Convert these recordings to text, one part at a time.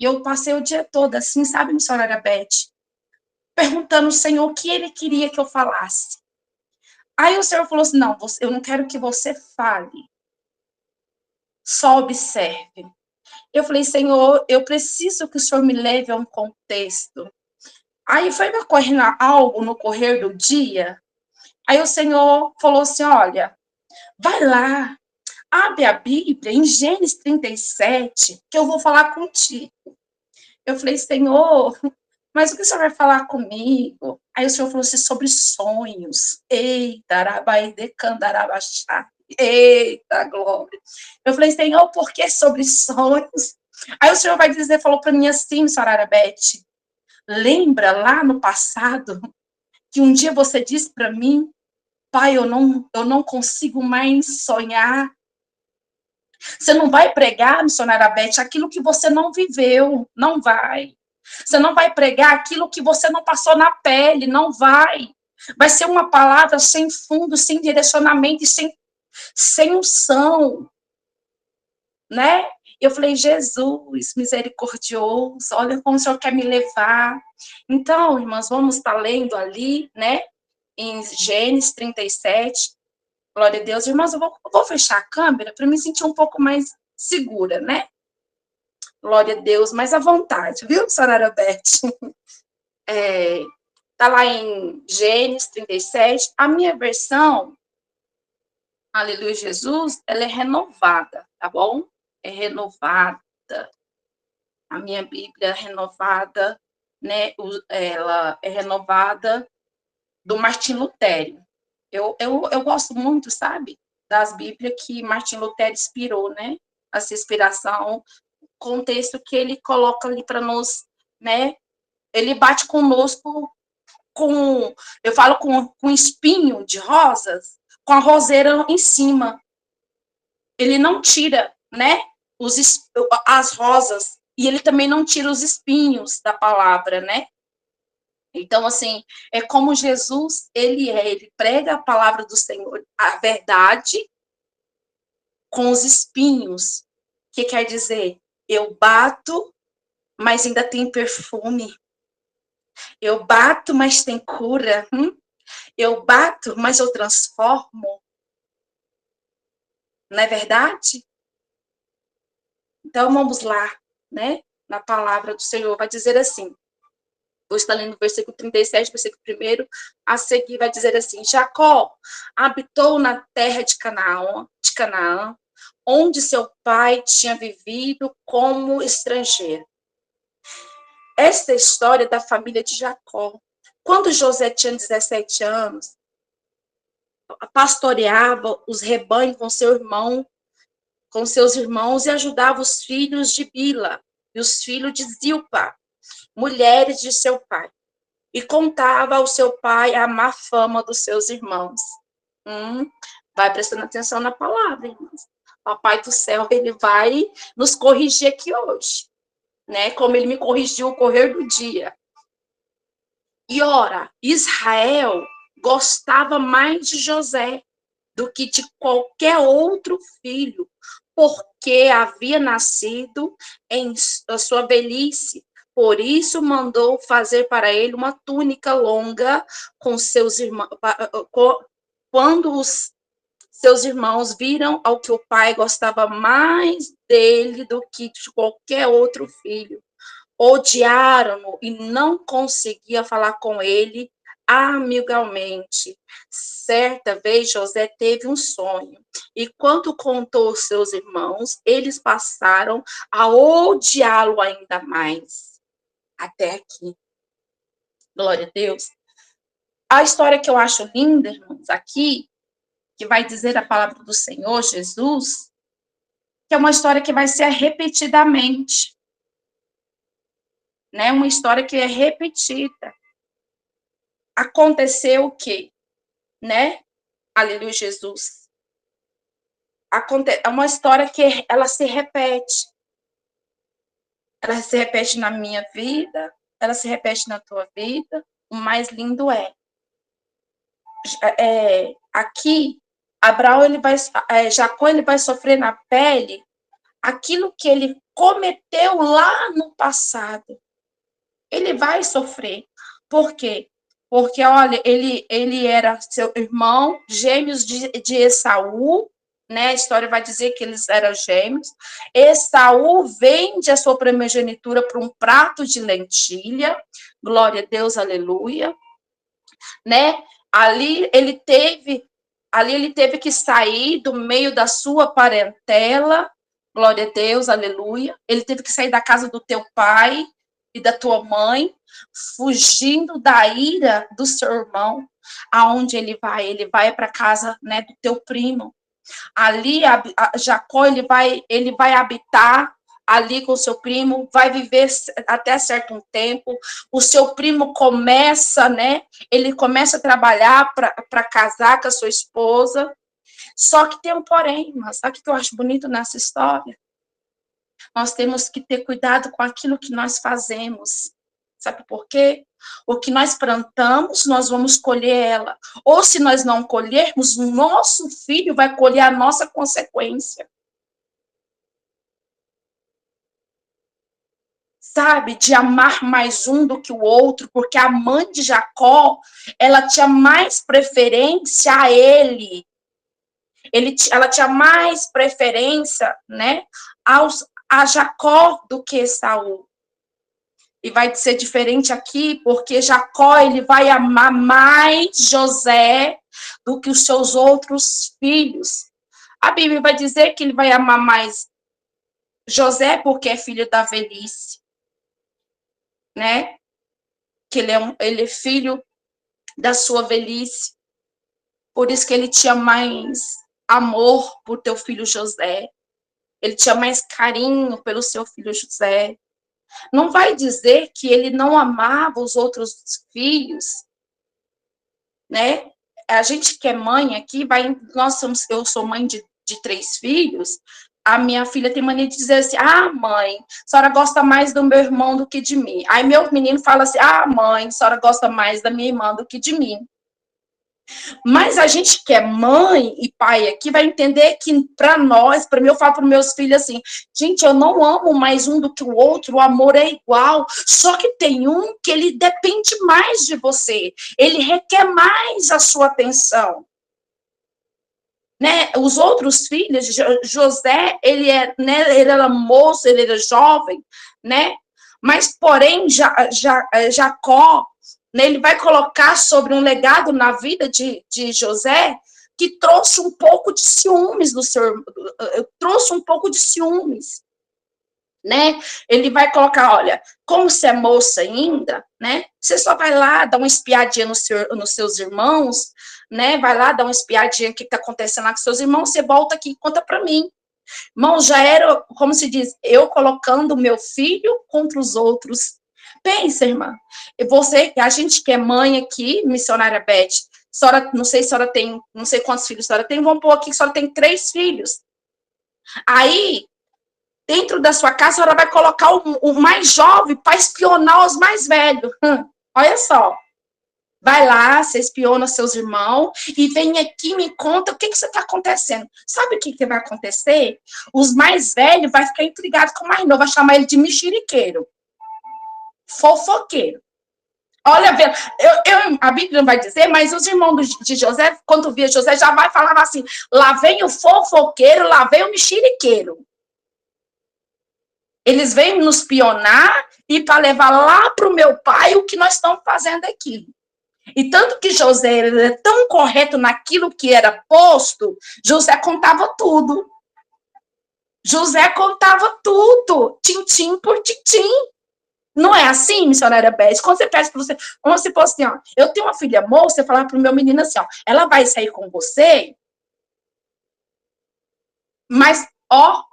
E eu passei o dia todo assim, sabe, missionária Beth, perguntando ao Senhor o que ele queria que eu falasse. Aí o Senhor falou assim, não, eu não quero que você fale, só observe. Eu falei, Senhor, eu preciso que o Senhor me leve a um contexto. Aí foi me ocorrendo algo no correr do dia. Aí o Senhor falou assim, olha, vai lá, abre a Bíblia em Gênesis 37, que eu vou falar contigo. Eu falei, Senhor, mas o que o Senhor vai falar comigo? Aí o Senhor falou assim, sobre sonhos. Eita, arabaidecandarabaxá. Eita, glória. Eu falei, Senhor, por que sobre sonhos? Aí o Senhor vai dizer, falou para mim assim, Sarara Beth, lembra lá no passado que um dia você disse para mim, pai, eu não consigo mais sonhar. Você não vai pregar, missionária Beth, aquilo que você não viveu, não vai. Você não vai pregar aquilo que você não passou na pele, não vai. Vai ser uma palavra sem fundo, sem direcionamento, sem unção, né? Eu falei, Jesus, misericordioso, olha como o Senhor quer me levar. Então, irmãs, vamos estar lendo ali, né? Em Gênesis 37, glória a Deus. Irmãos, eu vou fechar a câmera para me sentir um pouco mais segura, né? Glória a Deus, mas à vontade, viu, Sarara Beth? Tá lá em Gênesis 37. A minha versão, Aleluia Jesus, ela é renovada, tá bom? É renovada. A minha Bíblia é renovada, né? Ela é renovada do Martim Lutero. Eu gosto muito, sabe? Das Bíblias que Martim Lutero inspirou, né? Essa inspiração, contexto que ele coloca ali para nós, né? Ele bate conosco eu falo com espinho de rosas, com a roseira em cima. Ele não tira, né, as rosas, e ele também não tira os espinhos da palavra, né? Então, assim, é como Jesus, ele prega a palavra do Senhor, a verdade, com os espinhos, que quer dizer, eu bato, mas ainda tem perfume. Eu bato, mas tem cura. Eu bato, mas eu transformo. Não é verdade? Então, vamos lá, né? Na palavra do Senhor, vai dizer assim. Vou estar lendo o versículo 37, versículo 1. A seguir vai dizer assim: Jacó habitou na terra de Canaã, onde seu pai tinha vivido como estrangeiro. Esta é a história da família de Jacó. Quando José tinha 17 anos, pastoreava os rebanhos com seus irmãos e ajudava os filhos de Bila e os filhos de Zilpa, mulheres de seu pai. E contava ao seu pai a má fama dos seus irmãos. Vai prestando atenção na palavra, irmãos. Papai do céu, ele vai nos corrigir aqui hoje, né? Como ele me corrigiu o correr do dia. E ora, Israel gostava mais de José do que de qualquer outro filho, porque havia nascido em sua velhice. Por isso mandou fazer para ele uma túnica longa com seus irmãos. Quando os seus irmãos viram ao que o pai gostava mais dele do que de qualquer outro filho, odiaram-no e não conseguia falar com ele amigalmente. Certa vez José teve um sonho e quando contou aos seus irmãos, eles passaram a odiá-lo ainda mais. Até aqui. Glória a Deus. A história que eu acho linda, irmãos, aqui, que vai dizer a palavra do Senhor Jesus, que é uma história que vai ser repetidamente, né? Uma história que é repetida. Aconteceu o quê? Né? Aleluia, Jesus. É uma história que ela se repete. Ela se repete na minha vida, ela se repete na tua vida. O mais lindo aqui, Jacó ele vai sofrer na pele aquilo que ele cometeu lá no passado. Ele vai sofrer. Por quê? Porque, olha, ele era seu irmão, gêmeos de Esaú, né? A história vai dizer que eles eram gêmeos. Esaú vende a sua primogenitura por um prato de lentilha. Glória a Deus, aleluia. Né? Ali ele teve que sair do meio da sua parentela. Glória a Deus, aleluia. Ele teve que sair da casa do teu pai e da tua mãe, fugindo da ira do seu irmão. Aonde ele vai? Ele vai para a casa, né, do teu primo. Ali Jacó ele vai habitar ali com o seu primo, vai viver até certo tempo. O seu primo começa, né? Ele começa a trabalhar para casar com a sua esposa. Só que tem um porém, mas sabe o que eu acho bonito nessa história? Nós temos que ter cuidado com aquilo que nós fazemos. Sabe por quê? O que nós plantamos, nós vamos colher ela. Ou se nós não colhermos, o nosso filho vai colher a nossa consequência. Sabe? De amar mais um do que o outro, porque a mãe de Jacó, ela tinha mais preferência a ele. Ela tinha mais preferência, né, a Jacó do que Esaú. E vai ser diferente aqui, porque Jacó ele vai amar mais José do que os seus outros filhos. A Bíblia vai dizer que ele vai amar mais José porque é filho da velhice, né? Que ele é filho da sua velhice. Por isso que ele tinha mais amor por teu filho José. Ele tinha mais carinho pelo seu filho José. Não vai dizer que ele não amava os outros filhos, né? A gente que é mãe aqui, eu sou mãe de 3 filhos, a minha filha tem mania de dizer assim, mãe, a senhora gosta mais do meu irmão do que de mim. Aí meu menino fala assim, mãe, a senhora gosta mais da minha irmã do que de mim. Mas a gente que é mãe e pai aqui vai entender que para nós, para mim, eu falo para meus filhos assim, gente, eu não amo mais um do que o outro, o amor é igual, só que tem um que ele depende mais de você, ele requer mais a sua atenção. Né? Os outros filhos, José, ele era moço, ele era jovem, né? Mas, porém, Jacó, né, ele vai colocar sobre um legado na vida de José que trouxe um pouco de ciúmes trouxe um pouco de ciúmes, né? Ele vai colocar, olha, como você é moça ainda, né? Você só vai lá dar uma espiadinha nos seus irmãos, né? Vai lá dar uma espiadinha o que está acontecendo lá com seus irmãos, você volta aqui e conta para mim. Irmão, já era, como se diz, eu colocando o meu filho contra os outros. Pensa, irmã, a gente que é mãe aqui, missionária Beth, senhora, não sei se a senhora tem, não sei quantos filhos a senhora tem, vamos pôr aqui que a senhora tem 3 filhos. Aí, dentro da sua casa, a senhora vai colocar o mais jovem para espionar os mais velhos. Olha só. Vai lá, você espiona seus irmãos e vem aqui e me conta o que está acontecendo. Sabe o que vai acontecer? Os mais velhos vão ficar intrigados com o mais novo, vai chamar ele de mexeriqueiro. Fofoqueiro. Olha, a Bíblia não vai dizer, mas os irmãos de José, quando via José, já vai falar assim, lá vem o fofoqueiro, lá vem o mexeriqueiro. Eles vêm nos pionar e para levar lá para o meu pai o que nós estamos fazendo aqui. E tanto que José era tão correto naquilo que era posto, José contava tudo. José contava tudo, tintim por tintim. Não é assim, missionária Beth? Quando você pede para você, como se fosse assim, ó, eu tenho uma filha moça, você falar para o meu menino assim, ó, ela vai sair com você, mas, ó,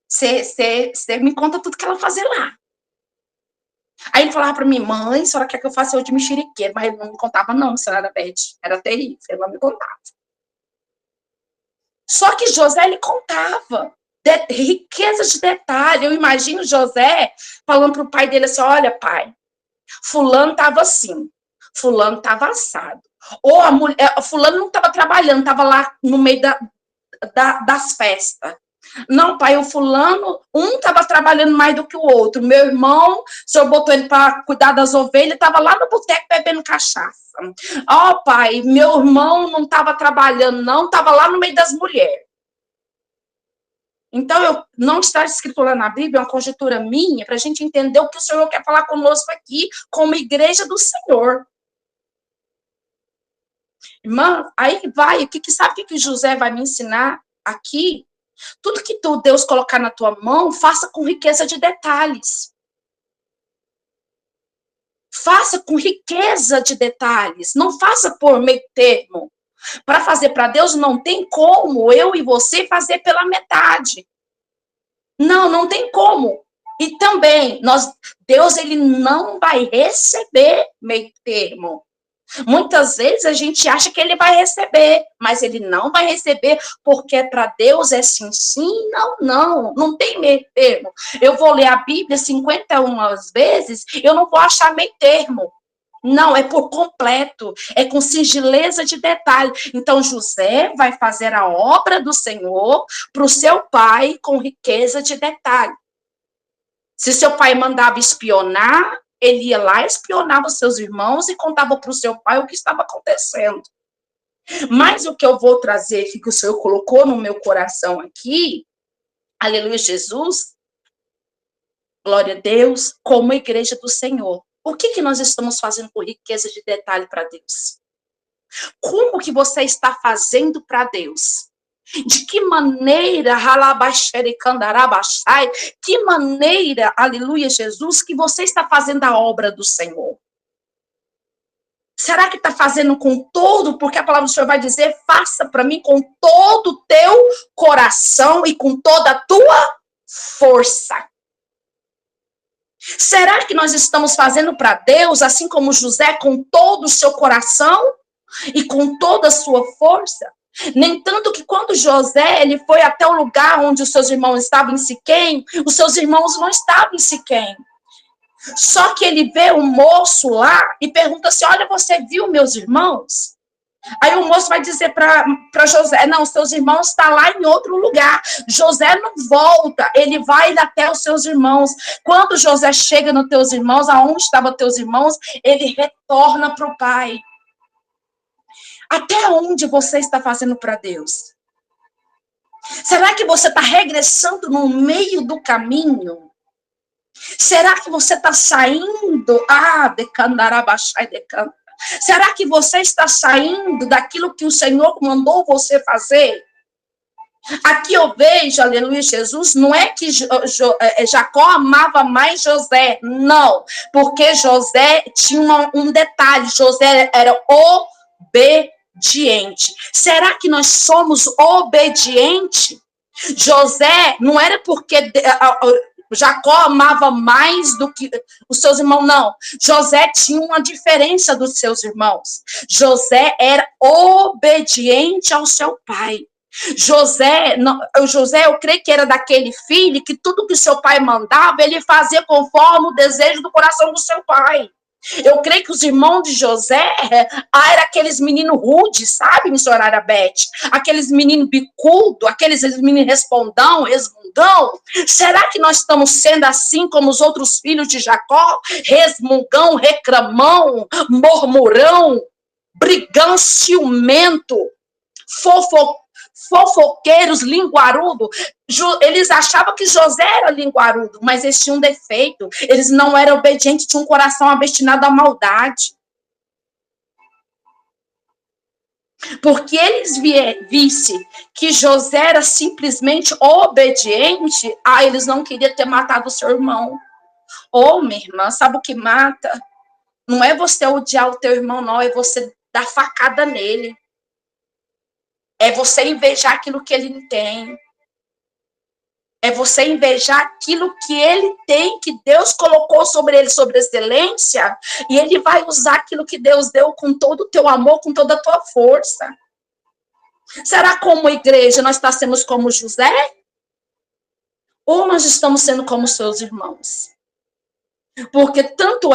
você me conta tudo que ela fazer lá. Aí ele falava para mim, mãe, a senhora quer que eu faça eu de mexeriqueiro? Mas ele não me contava não, missionária Beth. Era terrível, ele não me contava. Só que José, ele contava. Riqueza de detalhe. Eu imagino José falando para o pai dele assim, olha, pai, fulano estava assim, fulano estava assado. Ou fulano não estava trabalhando, estava lá no meio das festas. Não, pai, o fulano, um estava trabalhando mais do que o outro. Meu irmão, o senhor botou ele para cuidar das ovelhas, estava lá no boteco bebendo cachaça. Ó, pai, meu irmão não estava trabalhando, não, estava lá no meio das mulheres. Então, não está escrito lá na Bíblia, é uma conjectura minha, para a gente entender o que o Senhor quer falar conosco aqui, como igreja do Senhor. Irmã, aí vai, sabe o que José vai me ensinar aqui? Tudo que Deus colocar na tua mão, faça com riqueza de detalhes. Faça com riqueza de detalhes. Não faça por meio termo. Para fazer para Deus, não tem como eu e você fazer pela metade. Não tem como. E também, Deus, ele não vai receber meio termo. Muitas vezes a gente acha que ele vai receber, mas ele não vai receber, porque para Deus é sim, não tem meio termo. Eu vou ler a Bíblia 51 vezes, eu não vou achar meio termo. Não, é por completo, é com singeleza de detalhe. Então, José vai fazer a obra do Senhor para o seu pai com riqueza de detalhe. Se seu pai mandava espionar, ele ia lá, espionava os seus irmãos e contava para o seu pai o que estava acontecendo. Mas o que eu vou trazer aqui, que o Senhor colocou no meu coração aqui, aleluia, Jesus, glória a Deus, como igreja do Senhor. O que nós estamos fazendo com riqueza de detalhe para Deus? Como que você está fazendo para Deus? De que maneira, que maneira, aleluia, Jesus, que você está fazendo a obra do Senhor? Será que está fazendo com todo? Porque a palavra do Senhor vai dizer, faça para mim com todo o teu coração e com toda a tua força. Será que nós estamos fazendo para Deus, assim como José, com todo o seu coração e com toda a sua força? Nem tanto que quando José ele foi até o lugar onde os seus irmãos estavam em Siquém, os seus irmãos não estavam em Siquém. Só que ele vê um moço lá e pergunta assim, olha, você viu meus irmãos? Aí o moço vai dizer para José, não, seus irmãos estão lá em outro lugar. José não volta, ele vai até os seus irmãos. Quando José chega nos teus irmãos, aonde estavam teus irmãos, ele retorna para o pai. Até onde você está fazendo para Deus? Será que você está regressando no meio do caminho? Será que você está saindo? Será que você está saindo daquilo que o Senhor mandou você fazer? Aqui eu vejo, aleluia, Jesus, não é que Jacó amava mais José, não, porque José tinha um detalhe, José era obediente. Será que nós somos obedientes? José não era porque Jacó amava mais do que os seus irmãos, não. José tinha uma diferença dos seus irmãos. José era obediente ao seu pai. José, eu creio que era daquele filho que tudo que seu pai mandava, ele fazia conforme o desejo do coração do seu pai. Eu creio que os irmãos de José eram aqueles meninos rudes, sabe, missionária Beth? Aqueles meninos bicudo, aqueles meninos respondão, resmungão. Será que nós estamos sendo assim como os outros filhos de Jacó? Resmungão, reclamão, murmurão, brigão, ciumento, fofoqueiros, linguarudo. Eles achavam que José era linguarudo, mas eles tinham um defeito. Eles não eram obedientes, tinham um coração obstinado à maldade. Porque eles vissem que José era simplesmente obediente, eles não queriam ter matado o seu irmão. Minha irmã, sabe o que mata? Não é você odiar o teu irmão, não, é você dar facada nele. É você invejar aquilo que ele tem. É você invejar aquilo que ele tem, que Deus colocou sobre ele, sobre excelência, e ele vai usar aquilo que Deus deu com todo o teu amor, com toda a tua força. Será como igreja nós estamos como José? Ou nós estamos sendo como seus irmãos? Porque tanto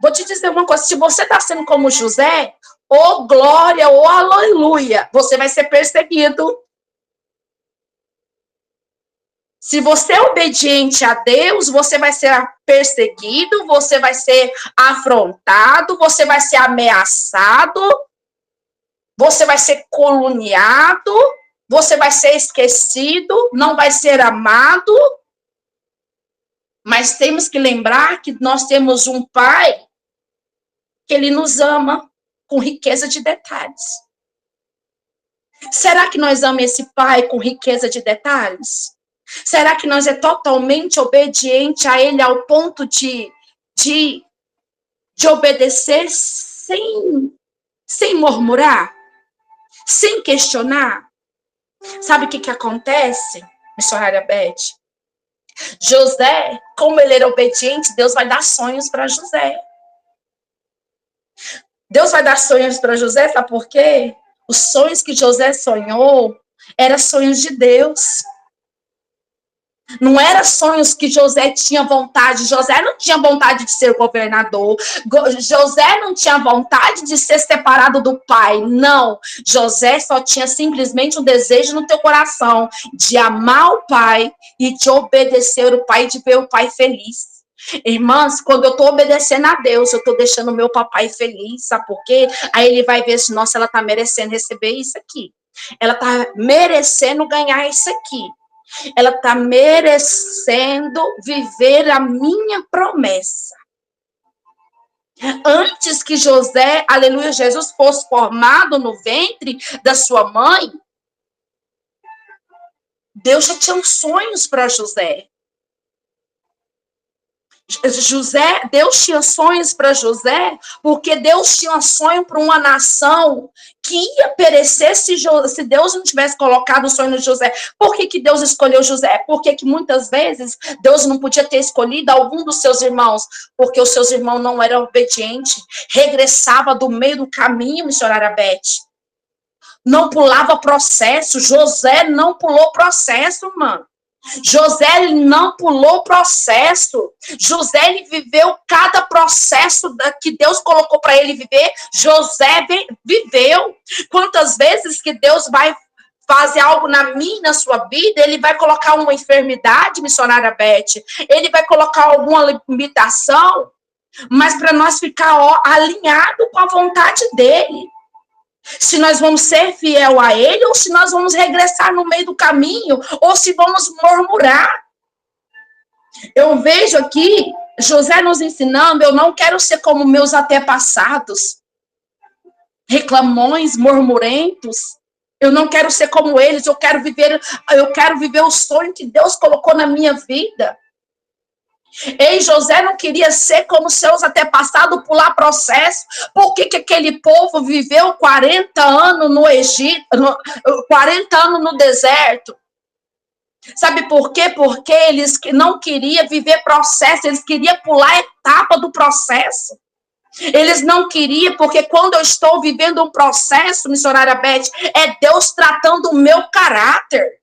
vou te dizer uma coisa, se você está sendo como José, ou glória, ou aleluia, você vai ser perseguido. Se você é obediente a Deus, você vai ser perseguido, você vai ser afrontado, você vai ser ameaçado, você vai ser caluniado, você vai ser esquecido, não vai ser amado. Mas temos que lembrar que nós temos um Pai que Ele nos ama com riqueza de detalhes. Será que nós amamos esse Pai com riqueza de detalhes? Será que nós é totalmente obediente a Ele ao ponto de obedecer sem murmurar? Sem questionar? Sabe o que acontece, missionária Beth? José, como ele era obediente, Deus vai dar sonhos para José. Deus vai dar sonhos para José, sabe por quê? Os sonhos que José sonhou eram sonhos de Deus. Não eram sonhos que José tinha vontade. José não tinha vontade de ser governador. José não tinha vontade de ser separado do pai. Não. José só tinha simplesmente um desejo no teu coração de amar o pai e de obedecer o pai, de ver o pai feliz. Irmãs, quando eu tô obedecendo a Deus, eu tô deixando o meu papai feliz, sabe por quê? Aí ele vai ver se, nossa, ela tá merecendo receber isso aqui. Ela tá merecendo ganhar isso aqui. Ela está merecendo viver a minha promessa. Antes que José, aleluia, Jesus fosse formado no ventre da sua mãe, Deus já tinha sonhos para José. Deus tinha sonhos para José, porque Deus tinha um sonho para uma nação que ia perecer se Deus não tivesse colocado o sonho no José. Por que Deus escolheu José? Porque que muitas vezes Deus não podia ter escolhido algum dos seus irmãos, porque os seus irmãos não eram obedientes, regressava do meio do caminho, missionária Beth. Não pulava processo, José não pulou processo, mano. José, ele não pulou processo. José, ele viveu cada processo que Deus colocou para ele viver. José viveu. Quantas vezes que Deus vai fazer algo na minha, na sua vida, ele vai colocar uma enfermidade, missionária Beth, ele vai colocar alguma limitação, mas para nós ficar alinhado com a vontade dele. Se nós vamos ser fiel a ele, ou se nós vamos regressar no meio do caminho, ou se vamos murmurar. Eu vejo aqui José nos ensinando, eu não quero ser como meus antepassados, reclamões, murmurentos. Eu não quero ser como eles, eu quero viver o sonho que Deus colocou na minha vida. Ei, José não queria ser como seus antepassados, pular processo. Por que aquele povo viveu 40 anos no Egito, 40 anos no deserto? Sabe por quê? Porque eles não queriam viver processo, eles queriam pular a etapa do processo. Eles não queriam, porque quando eu estou vivendo um processo, missionária Beth, é Deus tratando o meu caráter.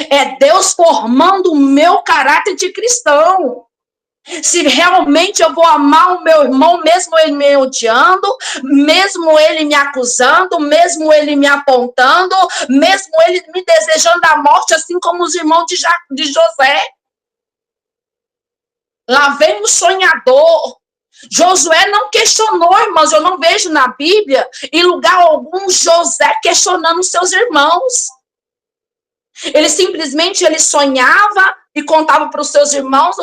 É Deus formando o meu caráter de cristão. Se realmente eu vou amar o meu irmão, mesmo ele me odiando, mesmo ele me acusando, mesmo ele me apontando, mesmo ele me desejando a morte, assim como os irmãos de José. Lá vem o sonhador. Josué não questionou, irmãos, eu não vejo na Bíblia, em lugar algum, José questionando seus irmãos. Ele simplesmente sonhava e contava para os seus irmãos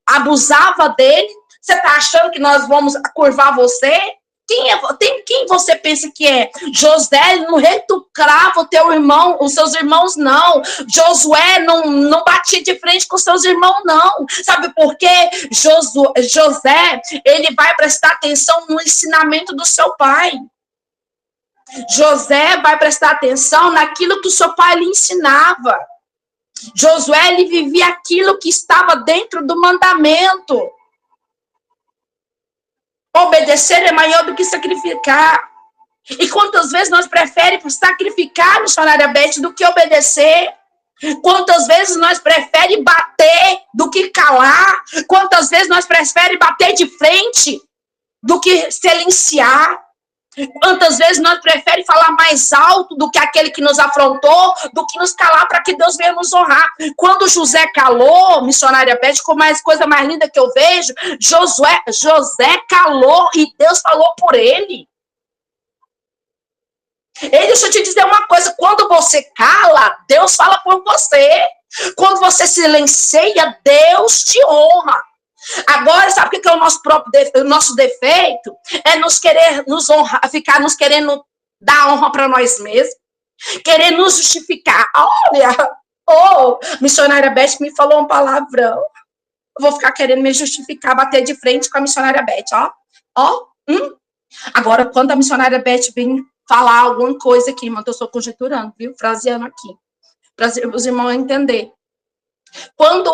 abusavam dele. Você está achando que nós vamos curvar você? Quem você pensa que é? José não retrucava o teu irmão, os seus irmãos, não. Josué não batia de frente com os seus irmãos, não. Sabe por quê? José, ele vai prestar atenção no ensinamento do seu pai. José vai prestar atenção naquilo que o seu pai lhe ensinava. Josué, ele vivia aquilo que estava dentro do mandamento. Obedecer é maior do que sacrificar. E quantas vezes nós preferimos sacrificar, missionária Beth, do que obedecer? Quantas vezes nós preferimos bater do que calar? Quantas vezes nós preferimos bater de frente do que silenciar? Quantas vezes nós preferimos falar mais alto do que aquele que nos afrontou, do que nos calar para que Deus venha nos honrar. Quando José calou, missionária Beth, com mais coisa mais linda que eu vejo, José calou e Deus falou por ele. Deixa eu te dizer uma coisa, quando você cala, Deus fala por você. Quando você silencia, Deus te honra. Agora, sabe o que é o nosso defeito? É nos querer nos honrar, ficar nos querendo dar honra para nós mesmos, querer nos justificar. Olha, missionária Beth me falou um palavrão. Eu vou ficar querendo me justificar, bater de frente com a missionária Beth, ó. Agora, quando a missionária Beth vem falar alguma coisa aqui, irmão, eu estou conjecturando, viu? Fraseando aqui, para os irmãos entenderem. Quando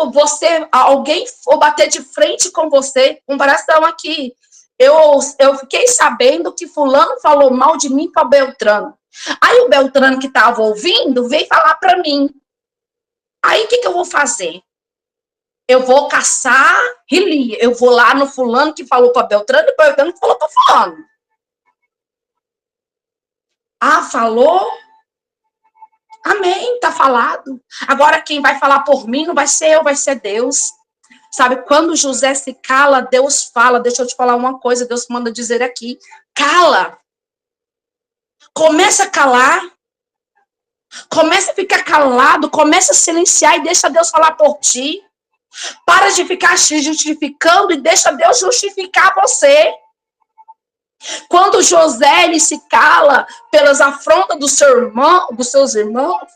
alguém for bater de frente com você, comparação aqui, eu fiquei sabendo que fulano falou mal de mim para Beltrano. Aí o Beltrano que estava ouvindo veio falar para mim. Aí o que eu vou fazer? Eu vou caçar Rilia. Eu vou lá no fulano que falou para Beltrano e o Beltrano que falou para fulano. Falou? Amém, tá falado. Agora quem vai falar por mim não vai ser eu, vai ser Deus. Sabe, quando José se cala, Deus fala. Deixa eu te falar uma coisa, Deus manda dizer aqui. Cala. Começa a calar. Começa a ficar calado, começa a silenciar e deixa Deus falar por ti. Para de ficar se justificando e deixa Deus justificar você. Quando José ele se cala pelas afrontas dos seus irmãos,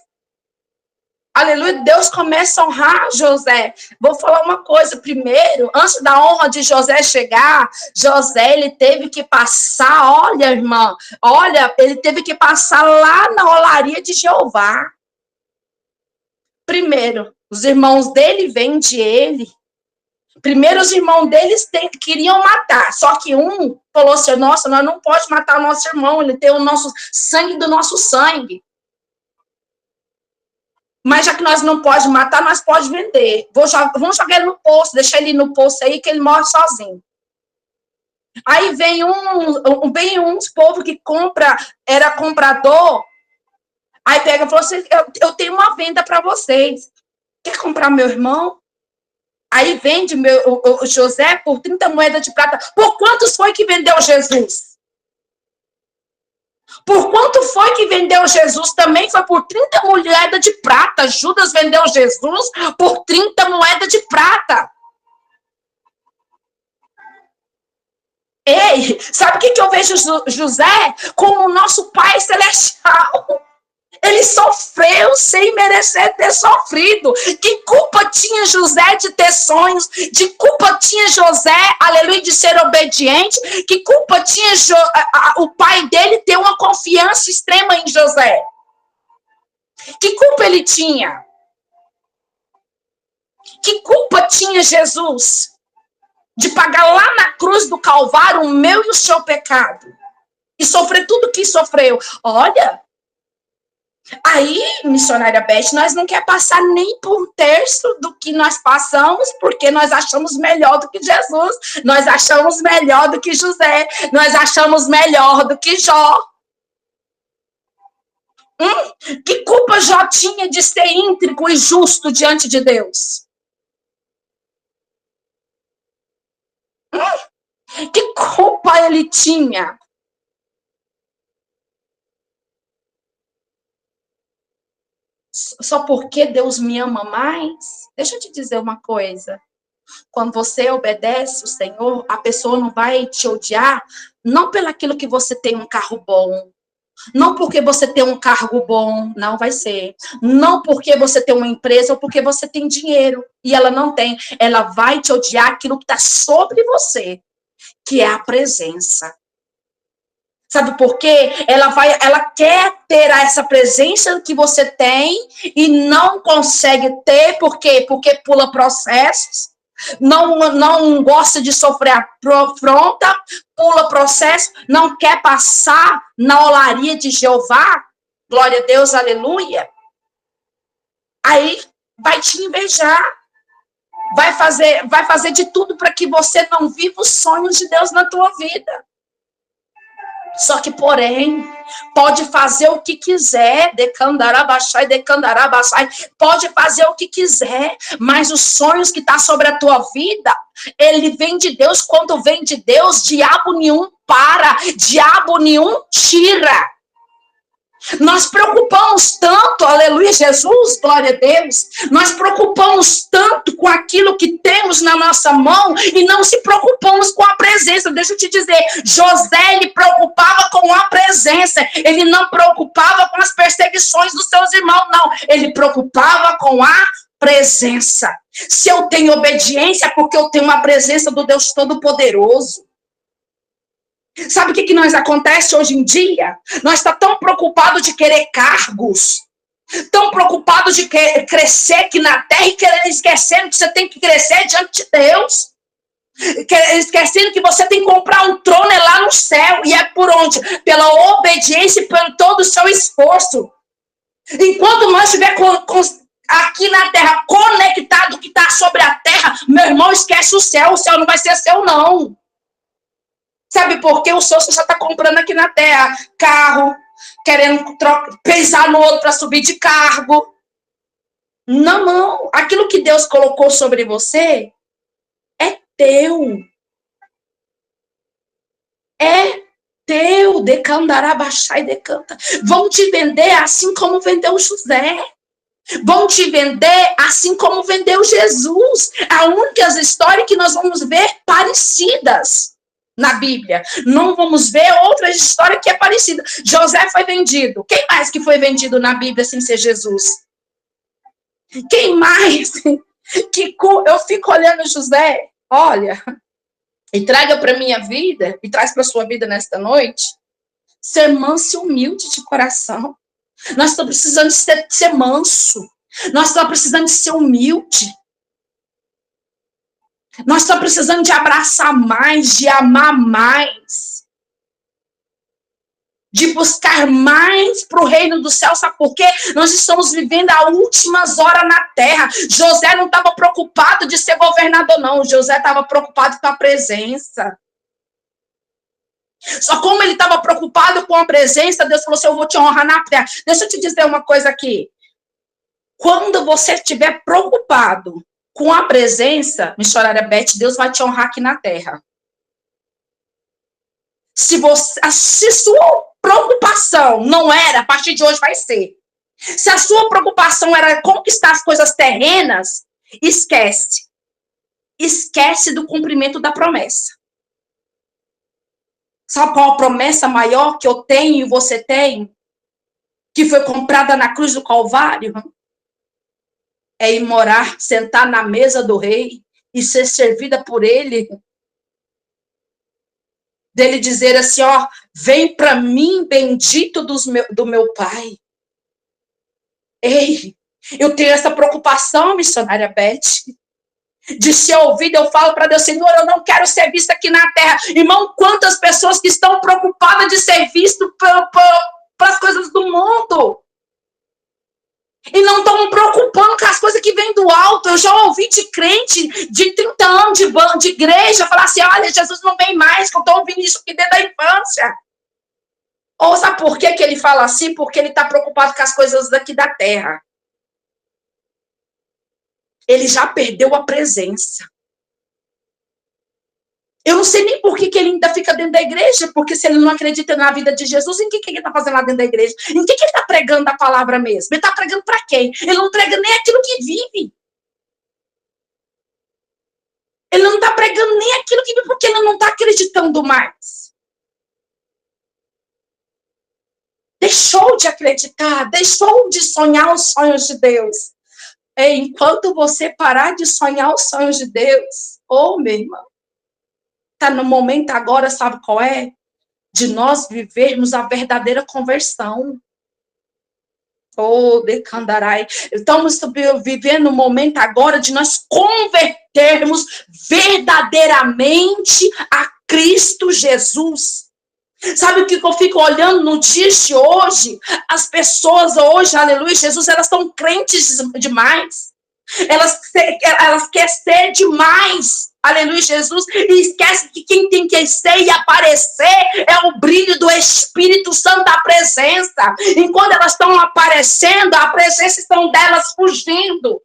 aleluia, Deus começa a honrar José. Vou falar uma coisa primeiro, antes da honra de José chegar, José ele teve que passar, olha, irmã, ele teve que passar lá na olaria de Jeová. Primeiro, os irmãos dele vendem ele. Primeiro, os irmãos deles queriam matar, só que um falou assim, nossa, nós não podemos matar o nosso irmão, ele tem o nosso sangue do nosso sangue. Mas já que nós não podemos matar, nós podemos vender. Vamos jogar ele no poço, deixar ele no poço aí, que ele morre sozinho. Aí vem uns povos que era comprador, aí pega e falou assim, eu tenho uma venda para vocês. Quer comprar meu irmão? Aí vende o José por 30 moedas de prata. Por quantos foi que vendeu Jesus? Por quanto foi que vendeu Jesus? Também foi por 30 moedas de prata. Judas vendeu Jesus por 30 moedas de prata. Ei, sabe o que eu vejo José? Como o nosso Pai Celestial. Ele sofreu sem merecer ter sofrido. Que culpa tinha José de ter sonhos? Que culpa tinha José, aleluia, de ser obediente? Que culpa tinha o pai dele ter uma confiança extrema em José? Que culpa ele tinha? Que culpa tinha Jesus de pagar lá na cruz do Calvário o meu e o seu pecado? E sofrer tudo que sofreu. Olha, aí, missionária Beth, nós não quer passar nem por um terço do que nós passamos, porque nós achamos melhor do que Jesus, nós achamos melhor do que José, nós achamos melhor do que Jó. Que culpa Jó tinha de ser íntegro e justo diante de Deus? Que culpa ele tinha? Só porque Deus me ama mais? Deixa eu te dizer uma coisa. Quando você obedece o Senhor, a pessoa não vai te odiar, não pelo aquilo que você tem um carro bom, não porque você tem um cargo bom, não vai ser. Não porque você tem uma empresa ou porque você tem dinheiro e ela não tem. Ela vai te odiar aquilo que está sobre você, que é a presença. Sabe por quê? Ela quer ter essa presença que você tem e não consegue ter, por quê? Porque pula processos, não gosta de sofrer afronta, pula processo, não quer passar na olaria de Jeová, glória a Deus, aleluia. Aí vai te invejar, vai fazer de tudo para que você não viva os sonhos de Deus na tua vida. Só que, porém, pode fazer o que quiser, decandarabaxai, decandarabaxai, pode fazer o que quiser, mas os sonhos que tá sobre a tua vida, ele vem de Deus. Quando vem de Deus, diabo nenhum para, diabo nenhum tira. Nós preocupamos tanto, aleluia, Jesus, glória a Deus, nós preocupamos tanto com aquilo que temos na nossa mão e não se preocupamos com a presença. Deixa eu te dizer, José, ele preocupava com a presença, ele não preocupava com as perseguições dos seus irmãos, não, ele preocupava com a presença. Se eu tenho obediência, é porque eu tenho uma presença do Deus Todo-Poderoso. Sabe o que nós acontece hoje em dia? Nós estamos tão preocupados de querer cargos, tão preocupados de crescer aqui na terra e esquecendo que você tem que crescer diante de Deus. Esquecendo que você tem que comprar um trono lá no céu. E é por onde? Pela obediência e por todo o seu esforço. Enquanto nós estivermos aqui na terra conectado com o que está sobre a terra, meu irmão, esquece o céu não vai ser seu, não. Sabe por quê? O senhor já está comprando aqui na terra carro, querendo pensar no outro para subir de cargo. Não, não. Aquilo que Deus colocou sobre você é teu. É teu. Decandarabaxai, decanta. Vão te vender assim como vendeu José. Vão te vender assim como vendeu Jesus. A única história que nós vamos ver parecidas na Bíblia. Não vamos ver outras histórias que é parecida. José foi vendido. Quem mais que foi vendido na Bíblia sem ser Jesus? Quem mais? Eu fico olhando José, olha, e traga para minha vida, e traz para sua vida nesta noite, ser manso e humilde de coração. Nós estamos precisando de ser manso. Nós estamos precisando de ser humilde. Nós estamos precisando de abraçar mais, de amar mais, de buscar mais para o reino do céu. Sabe por quê? Nós estamos vivendo as últimas horas na terra. José não estava preocupado de ser governador, não. José estava preocupado com a presença. Só como ele estava preocupado com a presença, Deus falou assim, eu vou te honrar na terra. Deixa eu te dizer uma coisa aqui. Quando você estiver preocupado com a presença, missionária Beth, Deus vai te honrar aqui na terra. Se sua preocupação não era, a partir de hoje vai ser. Se a sua preocupação era conquistar as coisas terrenas, esquece. Esquece do cumprimento da promessa. Sabe qual a promessa maior que eu tenho e você tem? Que foi comprada na cruz do Calvário? É ir morar, sentar na mesa do rei e ser servida por ele. Dele dizer assim, ó, vem para mim, bendito do meu Pai. Ei, eu tenho essa preocupação, missionária Beth, de ser ouvida. Eu falo para Deus, Senhor, eu não quero ser vista aqui na terra. Irmão, quantas pessoas que estão preocupadas de ser visto para as coisas do mundo. E não estão preocupando com as coisas que vêm do alto. Eu já ouvi de crente de 30 anos de igreja falar assim, olha, Jesus não vem mais, que eu estou ouvindo isso aqui desde a infância. Ou sabe por que ele fala assim? Porque ele está preocupado com as coisas daqui da terra. Ele já perdeu a presença. Eu não sei nem por que ele ainda fica dentro da igreja, porque se ele não acredita na vida de Jesus, em que ele está fazendo lá dentro da igreja? Em que ele está pregando a palavra mesmo? Ele está pregando para quem? Ele não prega nem aquilo que vive. Ele não está pregando nem aquilo que vive, porque ele não está acreditando mais. Deixou de acreditar, deixou de sonhar os sonhos de Deus. E enquanto você parar de sonhar os sonhos de Deus, meu irmão, está no momento agora, sabe qual é? De nós vivermos a verdadeira conversão. Decandarai. Estamos vivendo o momento agora de nós convertermos verdadeiramente a Cristo Jesus. Sabe o que eu fico olhando no dia de hoje? As pessoas hoje, aleluia, Jesus, elas estão crentes demais. Elas querem ser demais. Aleluia, Jesus. E esquece que quem tem que ser e aparecer é o brilho do Espírito Santo, da presença. Enquanto elas estão aparecendo, a presença estão delas fugindo.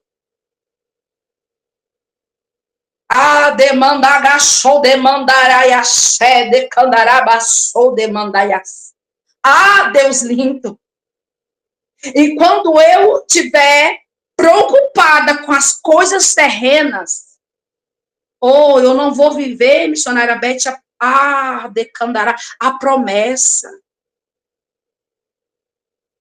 Ah, demandagachou, demandaraiaxé, decandarabaçou, demandaias. Ah, Deus lindo. E quando eu estiver preocupada com as coisas terrenas, eu não vou viver, missionária Beth, decandará a promessa.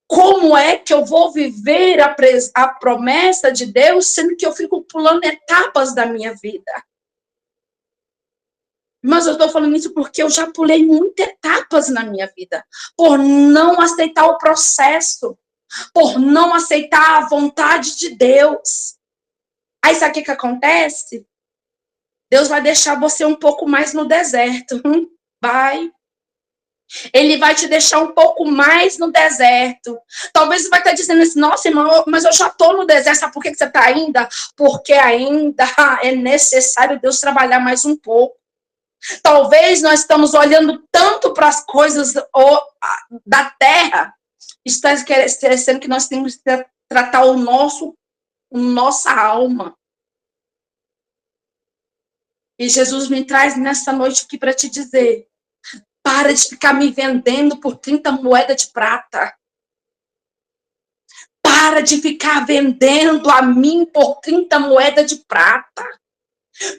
Como é que eu vou viver a promessa de Deus, sendo que eu fico pulando etapas da minha vida? Mas eu estou falando isso porque eu já pulei muitas etapas na minha vida, por não aceitar o processo, por não aceitar a vontade de Deus. Aí sabe o que acontece? Deus vai deixar você um pouco mais no deserto. Vai. Ele vai te deixar um pouco mais no deserto. Talvez você vai estar dizendo assim, nossa, irmão, mas eu já estou no deserto. Sabe por que você está ainda? Porque ainda é necessário Deus trabalhar mais um pouco. Talvez nós estamos olhando tanto para as coisas da terra, está esquecendo que nós temos que tratar nossa alma. E Jesus me traz nessa noite aqui para te dizer, para de ficar me vendendo por 30 moedas de prata. Para de ficar vendendo a mim por 30 moedas de prata.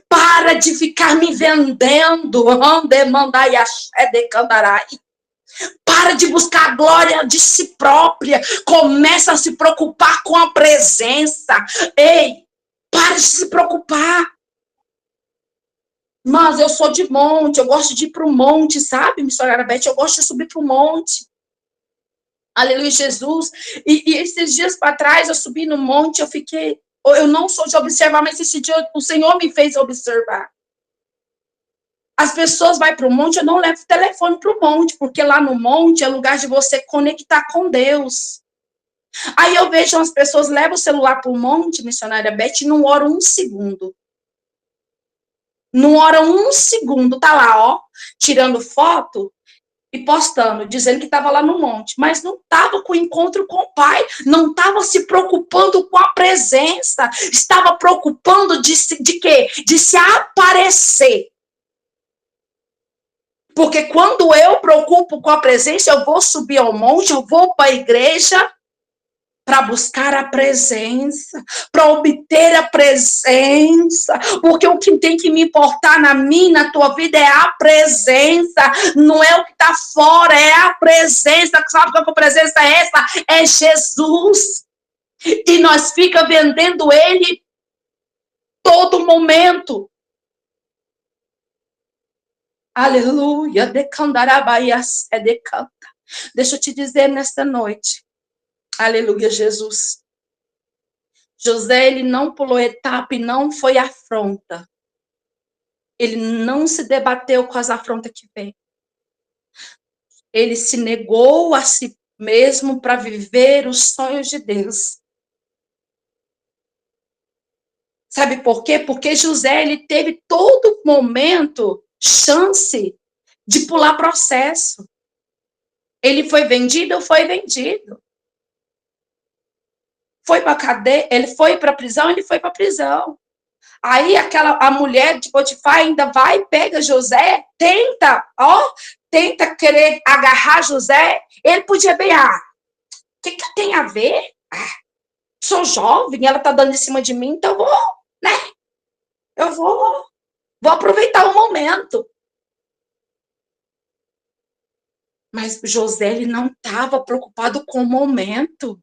Para de ficar me vendendo. Para de buscar a glória de si própria. Começa a se preocupar com a presença. Ei, para de se preocupar. Mas eu sou de monte, eu gosto de ir para o monte, sabe, missionária Beth? Eu gosto de subir para o monte. Aleluia, Jesus. E esses dias para trás, eu subi no monte, eu não sou de observar, mas esse dia o Senhor me fez observar. As pessoas vão para o monte, eu não levo o telefone para o monte, porque lá no monte é lugar de você conectar com Deus. Aí eu vejo as pessoas levam o celular para o monte, missionária Beth, e não oram um segundo. Não oram um segundo, tá lá, tirando foto e postando, dizendo que estava lá no monte, mas não estava com o encontro com o Pai, não estava se preocupando com a presença, estava preocupando de quê? De se aparecer. Porque quando eu preocupo com a presença, eu vou subir ao monte, eu vou para a igreja para buscar a presença, para obter a presença, porque o que tem que me importar na minha, na tua vida é a presença, não é o que está fora, é a presença. Sabe qual presença é essa? É Jesus. E nós fica vendendo ele todo momento. Aleluia, decandarabaías é decanta. Deixa eu te dizer nesta noite. Aleluia, Jesus. José, ele não pulou etapa e não foi afronta. Ele não se debateu com as afrontas que vem. Ele se negou a si mesmo para viver os sonhos de Deus. Sabe por quê? Porque José, ele teve todo momento chance de pular processo. Ele foi vendido, foi vendido. Foi para cadeia, ele foi para prisão, ele foi para prisão. Aí a mulher de Potifar ainda vai, pega José, tenta querer agarrar José. Ele podia bem, o que tem a ver? Sou jovem, ela tá dando em cima de mim, então eu vou, né? Eu vou aproveitar o momento. Mas José, ele não estava preocupado com o momento.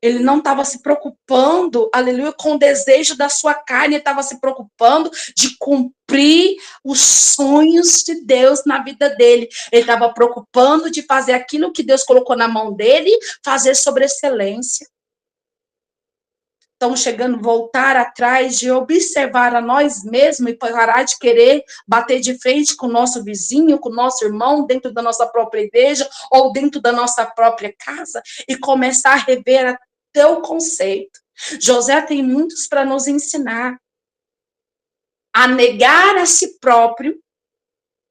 Ele não estava se preocupando, aleluia, com o desejo da sua carne, ele estava se preocupando de cumprir os sonhos de Deus na vida dele. Ele estava preocupando de fazer aquilo que Deus colocou na mão dele, fazer sobre excelência. Estamos chegando, voltar atrás de observar a nós mesmos e parar de querer bater de frente com o nosso vizinho, com o nosso irmão, dentro da nossa própria igreja ou dentro da nossa própria casa e começar a rever teu conceito. José tem muitos para nos ensinar. a negar a si próprio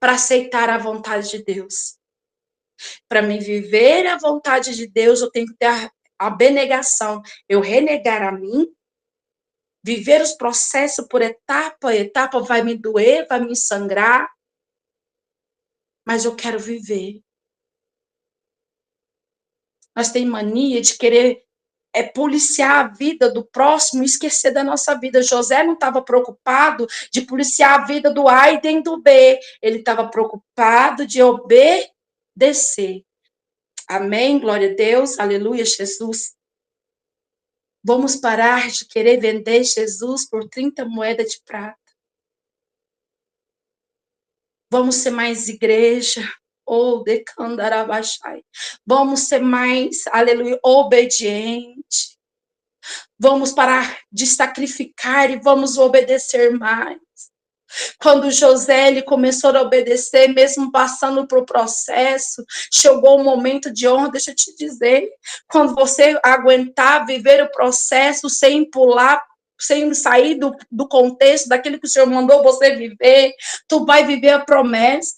para aceitar a vontade de Deus. Para me viver a vontade de Deus, eu tenho que ter a abnegação, eu renegar a mim, viver os processos por etapa, etapa vai me doer, vai me sangrar, mas eu quero viver. Nós temos mania de querer policiar a vida do próximo e esquecer da nossa vida. José não estava preocupado de policiar a vida do A e nem do B. Ele estava preocupado de obedecer. Amém? Glória a Deus. Aleluia, Jesus. Vamos parar de querer vender Jesus por 30 moedas de prata. Vamos ser mais igreja. Oh, decandarabachai. Vamos ser mais, aleluia, obediente. Vamos parar de sacrificar e vamos obedecer mais. Quando José ele começou a obedecer, mesmo passando por processo, chegou o momento de honra. Deixa eu te dizer, quando você aguentar viver o processo sem pular, sem sair do contexto daquilo que o Senhor mandou você viver, tu vai viver a promessa.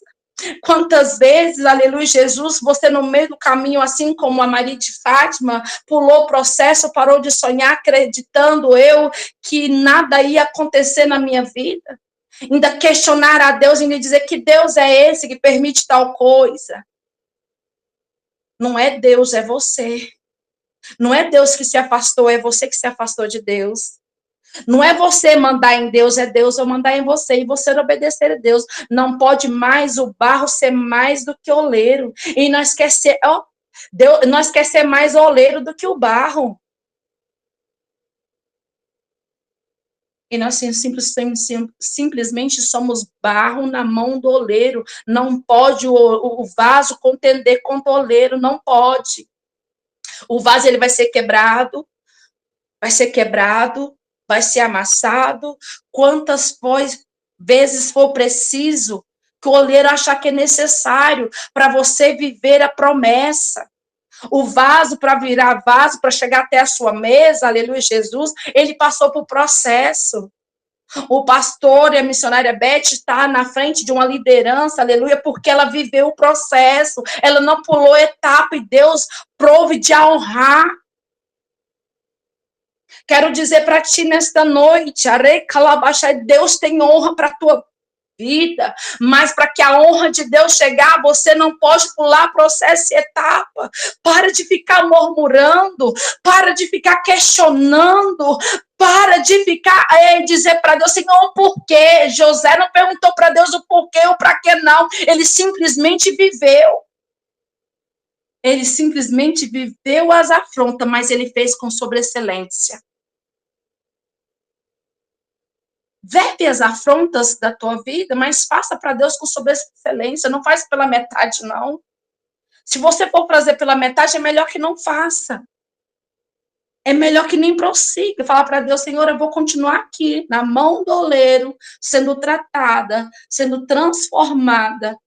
Quantas vezes, aleluia, Jesus, você no meio do caminho, assim como a Maria de Fátima, pulou o processo, parou de sonhar, acreditando eu que nada ia acontecer na minha vida. Ainda questionar a Deus, ainda dizer que Deus é esse que permite tal coisa. Não é Deus, é você. Não é Deus que se afastou, é você que se afastou de Deus. Não é você mandar em Deus, é Deus eu mandar em você e você obedecer a Deus. Não pode mais o barro ser mais do que o oleiro. E nós quer ser, nós quer ser mais oleiro do que o barro. E nós simplesmente somos barro na mão do oleiro. Não pode o vaso contender com o oleiro, não pode. O vaso ele vai ser quebrado, vai ser amassado. Quantas vezes for preciso que o oleiro achar que é necessário para você viver a promessa. O vaso, para virar vaso, para chegar até a sua mesa, aleluia, Jesus, ele passou por processo. O pastor e a missionária Beth está na frente de uma liderança, aleluia, porque ela viveu o processo, ela não pulou etapa e Deus prove de a honrar. Quero dizer para ti nesta noite, Deus tem honra para a tua vida, mas para que a honra de Deus chegar, você não pode pular processo e etapa. Para de ficar murmurando, para de ficar questionando, para de ficar dizer para Deus, Senhor, por quê? José não perguntou para Deus o porquê ou para que não, ele simplesmente viveu. Ele simplesmente viveu as afrontas, mas ele fez com sobreexcelência. Vive as afrontas da tua vida, mas faça para Deus com sobreexcelência. Não faz pela metade, não. Se você for fazer pela metade, é melhor que não faça. É melhor que nem prossiga. Falar para Deus, Senhor, eu vou continuar aqui, na mão do oleiro, sendo tratada, sendo transformada.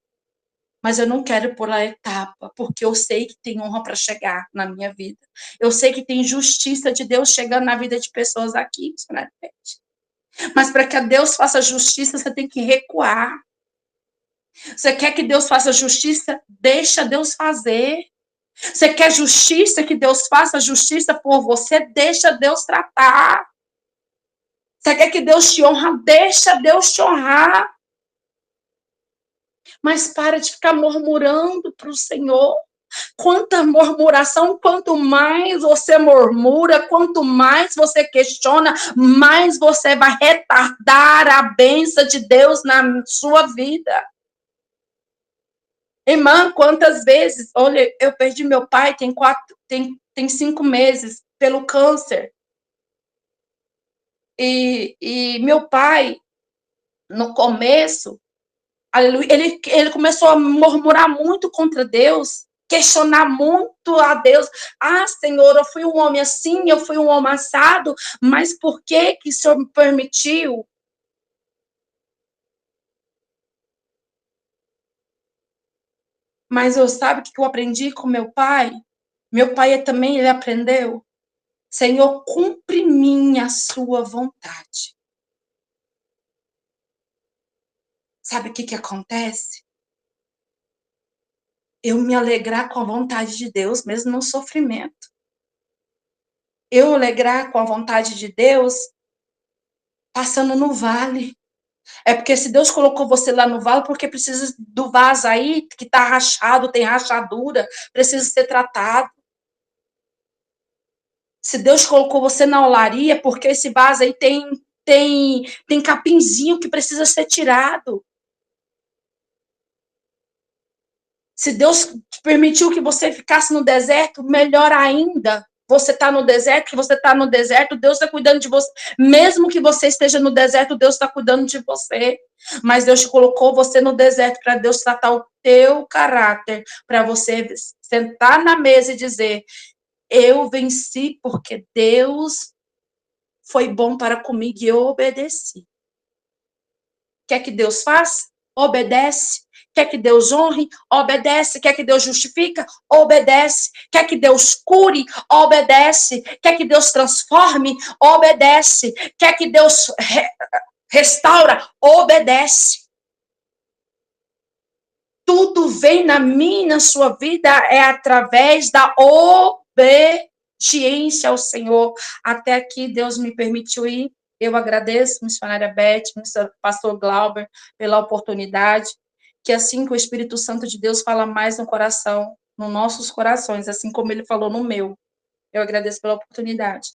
Mas eu não quero ir por a etapa, porque eu sei que tem honra para chegar na minha vida. Eu sei que tem justiça de Deus chegando na vida de pessoas aqui, né? Mas para que Deus faça justiça, você tem que recuar. Você quer que Deus faça justiça? Deixa Deus fazer. Você quer justiça, que Deus faça justiça por você? Deixa Deus tratar. Você quer que Deus te honra? Deixa Deus te honrar. Mas para de ficar murmurando para o Senhor. Quanta murmuração, quanto mais você murmura, quanto mais você questiona, mais você vai retardar a bênção de Deus na sua vida. Irmã, quantas vezes, olha, eu perdi meu pai, tem 5 meses, pelo câncer. E meu pai, no começo, aleluia, ele começou a murmurar muito contra Deus, questionar muito a Deus. Ah, Senhor, eu fui um homem assim, eu fui um homem assado, mas por que o Senhor me permitiu? Mas eu sabe o que eu aprendi com meu pai? Meu pai também, ele aprendeu. Senhor, cumpre minha sua vontade. Sabe o que que acontece? Eu me alegrar com a vontade de Deus, mesmo no sofrimento. Eu alegrar com a vontade de Deus, passando no vale. É porque se Deus colocou você lá no vale, porque precisa do vaso aí, que tá rachado, tem rachadura, precisa ser tratado. Se Deus colocou você na olaria, porque esse vaso aí tem capinzinho que precisa ser tirado. Se Deus permitiu que você ficasse no deserto, melhor ainda. Você está no deserto, que você está no deserto, Deus está cuidando de você. Mesmo que você esteja no deserto, Deus está cuidando de você. Mas Deus colocou você no deserto para Deus tratar o teu caráter, para você sentar na mesa e dizer: eu venci porque Deus foi bom para comigo e eu obedeci. Quer que Deus faça? Obedece. Quer que Deus honre? Obedece. Quer que Deus justifica? Obedece. Quer que Deus cure? Obedece. Quer que Deus transforme? Obedece. Quer que Deus restaura? Obedece. Tudo vem na minha e na sua vida é através da obediência ao Senhor. Até aqui Deus me permitiu ir. Eu agradeço, missionária Beth, pastor Glauber, pela oportunidade, que assim que o Espírito Santo de Deus fala mais no coração, nos nossos corações, assim como ele falou no meu. Eu agradeço pela oportunidade.